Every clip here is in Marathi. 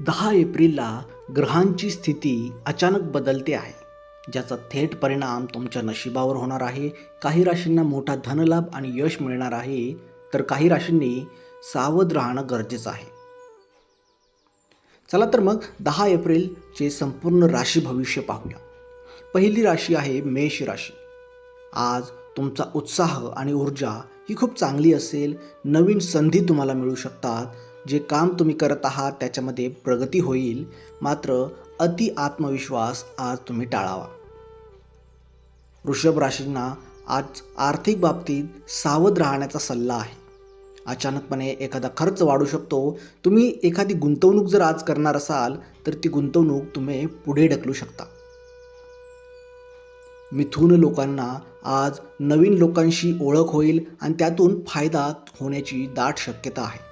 10 एप्रिलला ग्रहांची स्थिती अचानक बदलते आहे, ज्याचा थेट परिणाम तुमच्या नशिबावर होणार आहे. काही राशींना मोठा धनलाभ आणि यश मिळणार आहे, तर काही राशींनी सावध राहणं गरजेचं आहे. चला तर मग 10 एप्रिलचे संपूर्ण राशी भविष्य पाहूया. पहिली राशी आहे मेष राशी. आज तुमचा उत्साह आणि ऊर्जा ही खूप चांगली असेल. नवीन संधी तुम्हाला मिळू शकतात. जे काम तुम्ही करत आहात त्याच्यामध्ये प्रगती होईल. मात्र अति आत्मविश्वास आज तुम्ही टाळावा. वृषभ राशींना आज आर्थिक बाबतीत सावध राहण्याचा सल्ला आहे. अचानकपणे एखादा खर्च वाढू शकतो. तुम्ही एखादी गुंतवणूक जर आज करणार असाल तर ती गुंतवणूक तुम्ही पुढे ढकलू शकता. मिथुन लोकांना आज नवीन लोकांशी ओळख होईल आणि त्यातून फायदा होण्याची दाट शक्यता आहे.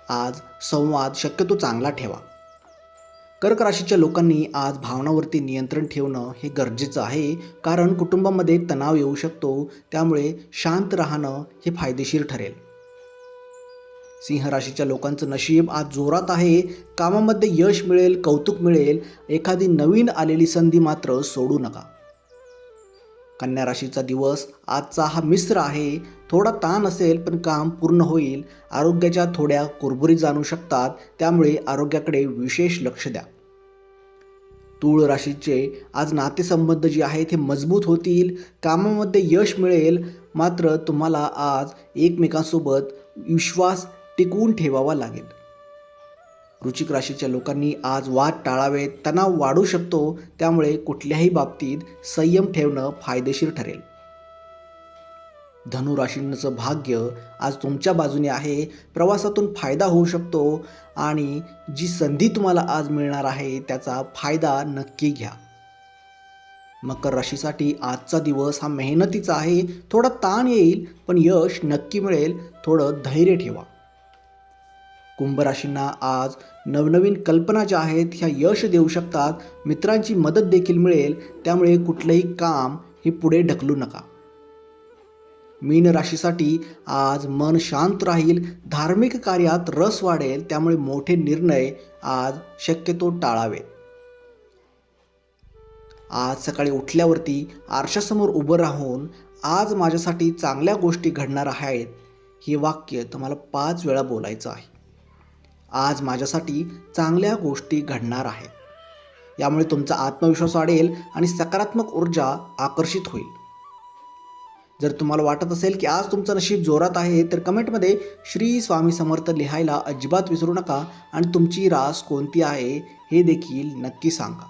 आज संवाद शक्यतो चांगला ठेवा. कर्क राशीच्या लोकांनी आज भावनावरती नियंत्रण ठेवणं हे गरजेचं आहे, कारण कुटुंबामध्ये तणाव येऊ शकतो. त्यामुळे शांत राहणं हे फायदेशीर ठरेल. सिंह राशीच्या लोकांचं नशीब आज जोरात आहे. कामामध्ये यश मिळेल, कौतुक मिळेल. एखादी नवीन आलेली संधी मात्र सोडू नका. कन्या राशीचा दिवस आजचा हा मिश्र आहे. थोडा ताण असेल पण काम पूर्ण होईल. आरोग्याच्या थोड्या कुरबुरी जाणू शकतात, त्यामुळे आरोग्याकडे विशेष लक्ष द्या. तूळ राशीचे आज नातेसंबंध जे आहेत हे मजबूत होतील. कामामध्ये यश मिळेल, मात्र तुम्हाला आज एकमेकांसोबत विश्वास टिकवून ठेवावा लागेल. वृश्चिक राशीच्या लोकांनी आज वाद टाळावेत. तणाव वाढू शकतो, त्यामुळे कुठल्याही बाबतीत संयम ठेवणं फायदेशीर ठरेल. धनु राशींचं भाग्य आज तुमच्या बाजूने आहे. प्रवासातून फायदा होऊ शकतो आणि जी संधी तुम्हाला आज मिळणार आहे त्याचा फायदा नक्की घ्या. मकर राशीसाठी आजचा दिवस हा मेहनतीचा आहे. थोडा ताण येईल पण यश नक्की मिळेल. थोडं धैर्य ठेवा. कुंभ राशींना आज नवनवीन कल्पना ज्या आहेत ह्या यश देऊ शकतात. मित्रांची मदत देखील मिळेल, त्यामुळे कुठलंही काम हे पुढे ढकलू नका. मीन राशीसाठी आज मन शांत राहील. धार्मिक कार्यात रस वाढेल, त्यामुळे मोठे निर्णय आज शक्यतो टाळावेत. आज सकाळी उठल्यावरती आरशासमोर उभं राहून आज माझ्यासाठी चांगल्या गोष्टी घडणार आहेत हे वाक्य तुम्हाला 5 वेळा बोलायचं आहे. आज माझ्यासाठी चांगल्या गोष्टी घडणार आहेत. यामुळे तुमचा आत्मविश्वास वाढेल आणि सकारात्मक ऊर्जा आकर्षित होईल. जर तुम्हाला वाटत असेल की आज तुमचं नशीब जोरात आहे तर कमेंटमध्ये श्री स्वामी समर्थ लिहायला अजिबात विसरू नका आणि तुमची रास कोणती आहे हे देखील नक्की सांगा.